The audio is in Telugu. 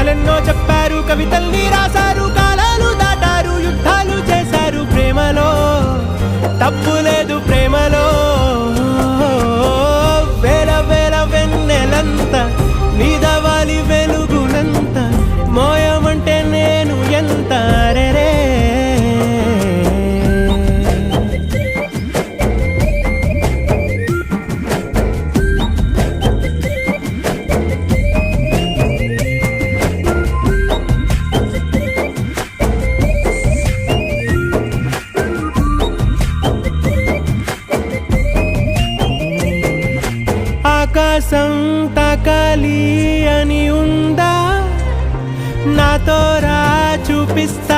కథలెన్నో చెప్పారు, కవితల్ని రాశారు, కాలాలు దాటారు, యుద్ధాలు చేశారు. ప్రేమలో తప్పు లేదు, ప్రేమలో వేల వేల వెన్నెలంత నీదవాలి వెలుగునంత, మోయమంటే నేను ఎంత రే. ఆకాశం తాకాలి అని ఉందా, నాతో రా చూపిస్తా